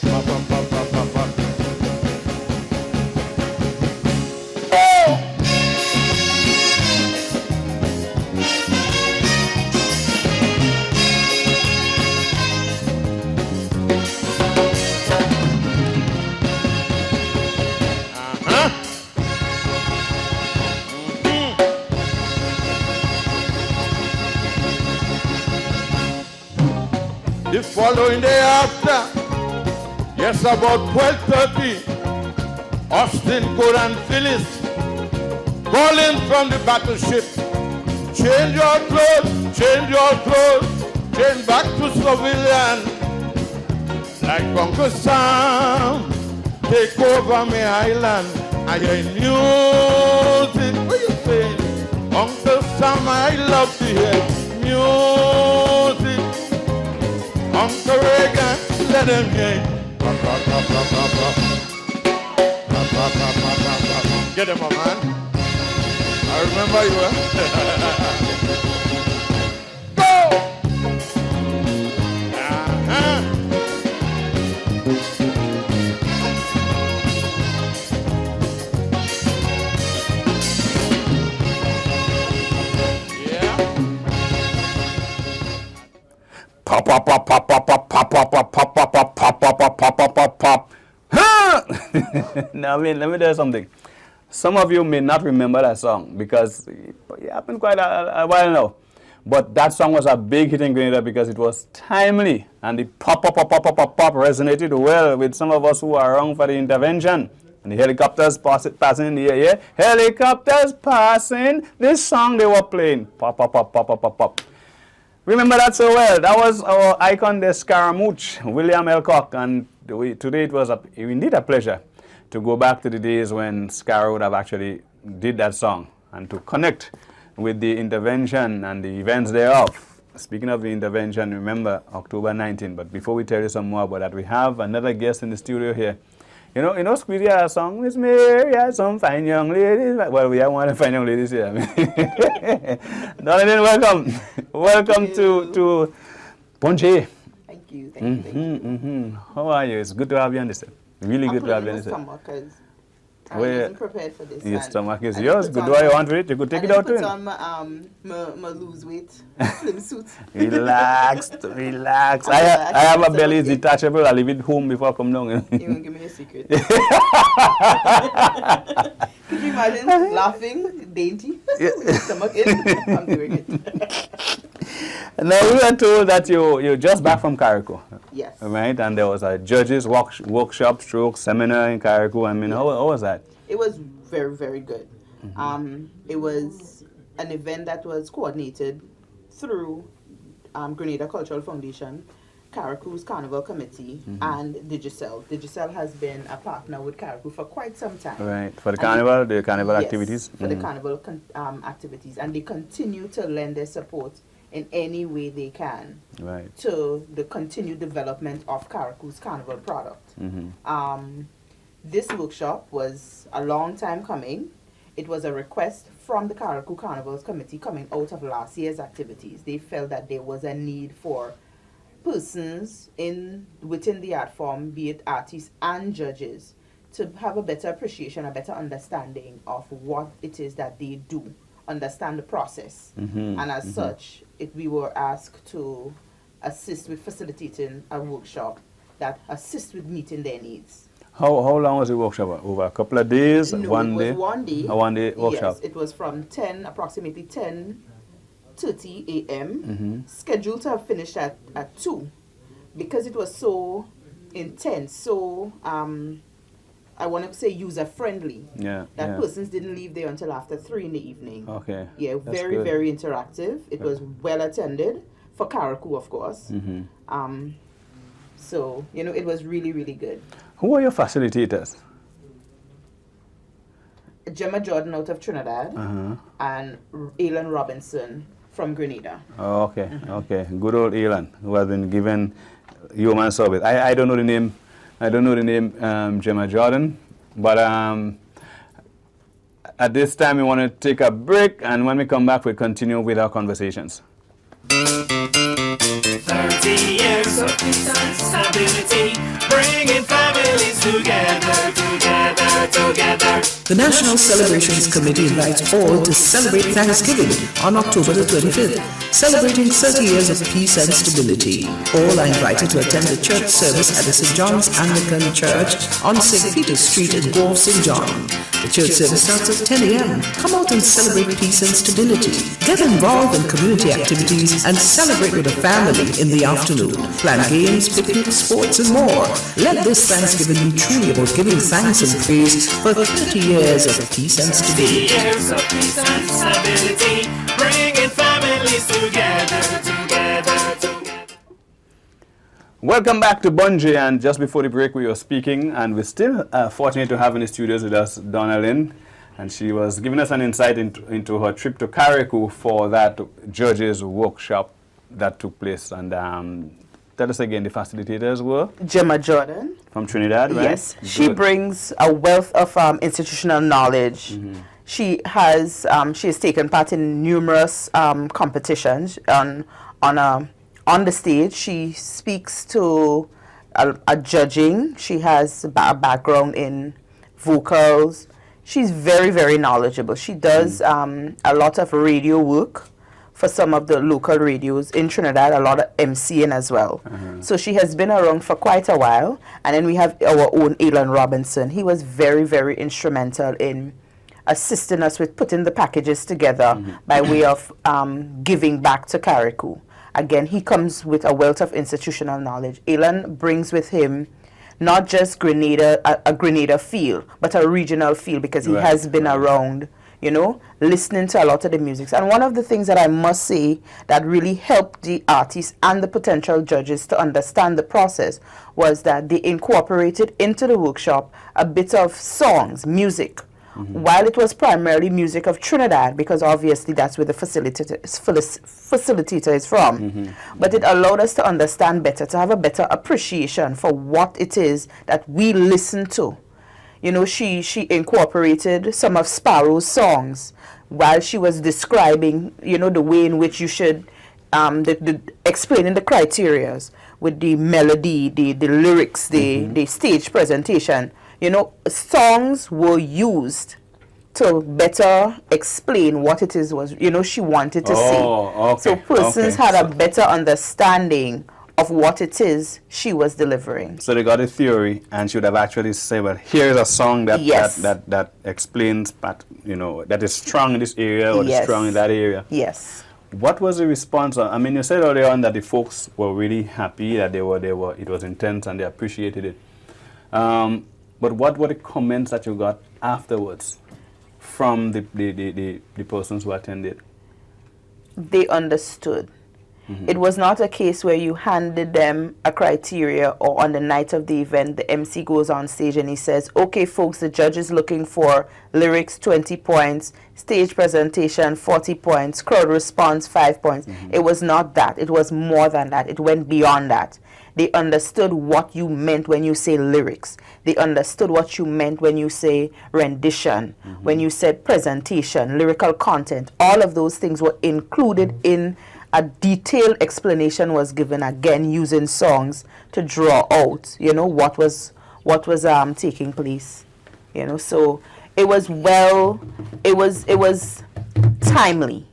The following day after, yes, about 12:30, Austin, Cole, and Phyllis calling from the battleship. Change your clothes, change back to civilian. Like Uncle Sam, take over my island. I hear music. What you saying? Uncle Sam, I love to hear music. Uncle Reagan, let him hear. Get him, man. I remember you, Go! Pop, pop, pop, pop, pop, pop, pop, pop, pop, pop, pop, pop, pop, pop, pop, pop, pop, pop, pop. Now, let me tell you something. Some of you may not remember that song because it happened quite a while now. But that song was a big hit in Grenada because it was timely, and the pop, pop, pop, pop, pop, pop, pop resonated well with some of us who are around for the intervention. And the helicopters passing in the air, yeah? Helicopters passing, this song they were playing. Pop, pop, pop, pop, pop, pop, pop. Remember that so well. That was our icon, the Scaramouche, William Elcock. And today it was indeed a pleasure to go back to the days when Scar would have actually did that song and to connect with the intervention and the events thereof. Speaking of the intervention, remember October 19. But before we tell you some more about that, we have another guest in the studio here. You know, Squeezy had a song, Miss Mary had some fine young ladies. Well, we have one fine young ladies here. Darling, welcome. Welcome to Ponche. Thank you, thank you. How are you? It's good to have you on this. Really good to have you on this. I wasn't prepared for this. Your stomach is yours. Good do I want with it. You could take it out to it. him. On my lose weight slim suit. Relax. I have a belly is detachable. I leave it home before I come down. You won't give me a secret. Could you imagine laughing, dainty, stomach in? I'm doing it. Now we were told that you're just back from Carriacou. Yes. Right, and there was a judges workshop stroke seminar in Carriacou. I mean, yes. how was that? It was very, very good. It was an event that was coordinated through Grenada Cultural Foundation, Carriacou's Carnival Committee, and GIS-TV. GIS-TV has been a partner with Carriacou for quite some time. Right, for the carnival, yes, activities? For the carnival activities. And they continue to lend their support in any way they can to the continued development of Carriacou's carnival product. This workshop was a long time coming. It was a request from the Carriacou Carnivals Committee coming out of last year's activities. They felt that there was a need for persons within the art form, be it artists and judges, to have a better appreciation, a better understanding of what it is that they do, understand the process. And as such, we were asked to assist with facilitating a workshop that assists with meeting their needs. How long was the workshop? Over a couple of days? No, one it day? was 1 day. A 1 day workshop? Yes, it was from approximately 10:30 a.m. Scheduled to have finished at 2. Because it was so intense, so I want to say user friendly. Yeah. That persons didn't leave there until after 3 in the evening. Okay. Yeah, That's very, good. very interactive. It was well attended for Karakou, of course. So, you know, it was really, really good. Who are your facilitators? Gemma Jordan out of Trinidad and Alan Robinson from Grenada. Oh, okay, okay. Good old Alan, who has been given human service. I don't know the name. I don't know the name Gemma Jordan, but at this time we want to take a break, and when we come back, we'll continue with our conversations. 30 years of peace and stability, bringing families together, together, together. The National Celebrations Committee invites all to celebrate Thanksgiving on October the 25th, celebrating 30 years of peace and stability. All are invited to attend the church service at the St. John's Anglican Church on St. Peter's Street in Wharf, St. John. The church service starts at 10 a.m. Come out and celebrate peace and stability. Get involved in community activities and celebrate with a family in the afternoon. Plan games, picnics, sports, and more. Let this Thanksgiving be truly about giving thanks and praise for 30 years of peace and 30 stability. years of peace and stability, bringing families together, together, together. Welcome back to Bunji, and just before the break we were speaking, and we're still fortunate to have in the studios with us Donna Lynn, and she was giving us an insight into her trip to Karakou for that judges workshop that took place. And tell us again, the facilitators were? Gemma Jordan. From Trinidad, right? Yes, she brings a wealth of institutional knowledge. She has taken part in numerous competitions on the stage. She speaks to a judging. She has a background in vocals. She's very, very knowledgeable. She does a lot of radio work for some of the local radios in Trinidad, a lot of MCing as well. So she has been around for quite a while. And then we have our own Alan Robinson. He was very, very instrumental in assisting us with putting the packages together by way of giving back to Karakou. Again, he comes with a wealth of institutional knowledge. Alan brings with him not just Grenada, a Grenada feel, but a regional feel, because he has been around, you know, listening to a lot of the music. And one of the things that I must say that really helped the artists and the potential judges to understand the process was that they incorporated into the workshop a bit of songs, music, while it was primarily music of Trinidad, because obviously that's where the facilitator is from. But it allowed us to understand better, to have a better appreciation for what it is that we listen to. You know, she incorporated some of Sparrow's songs while she was describing, you know, the way in which you should, explaining the criterias with the melody, the lyrics, the stage presentation. You know, songs were used to better explain what it is was, you know, she wanted to say. So persons had a better understanding of what it is she was delivering. So they got a theory, and she would have actually said, well, here's a song that that explains, but you know, that is strong in this area or is strong in that area. Yes. What was the response? I mean, you said earlier on that the folks were really happy, that it was intense and they appreciated it. But what were the comments that you got afterwards from the persons who attended? They understood. It was not a case where you handed them a criteria, or on the night of the event, the MC goes on stage and he says, okay, folks, the judge is looking for lyrics, 20 points, stage presentation, 40 points, crowd response, 5 points. It was not that. It was more than that. It went beyond that. They understood what you meant when you say lyrics. They understood what you meant when you say rendition, when you said presentation, lyrical content. All of those things were included in a detailed explanation was given, again using songs to draw out, you know, what was taking place, you know. So it was timely.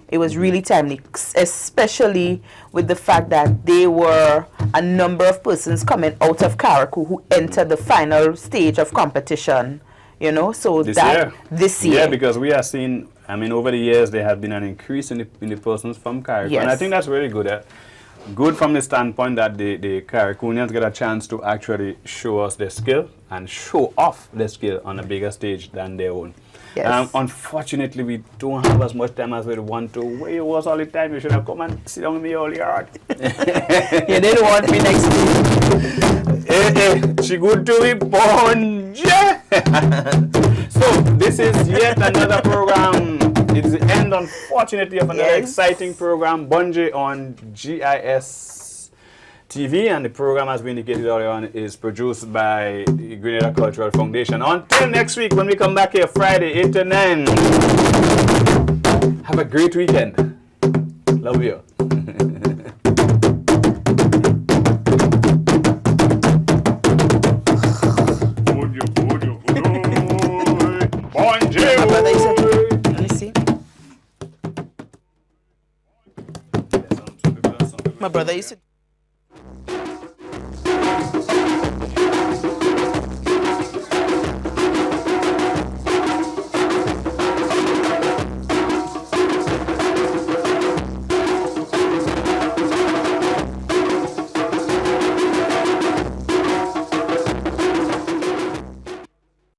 It was really timely, especially with the fact that there were a number of persons coming out of Karakou who entered the final stage of competition, you know. So this year. Yeah, because we are seeing, I mean, over the years there has been an increase in the persons from Karakou, and I think that's really good. good from the standpoint that the Caricunians get a chance to actually show us their skill and show off their skill on a bigger stage than their own. Yes. Unfortunately, we don't have as much time as we want to. Where you was all the time? You should have come and sit down with me earlier. You didn't want me next week. She good to be born. So this is yet another program. It's the end, unfortunately, of another exciting program, Bungee on GIS-TV, and the program, as we indicated earlier on, is produced by the Grenada Cultural Foundation. Until next week, when we come back here Friday, 8 to 9, have a great weekend. Love you. My brother used to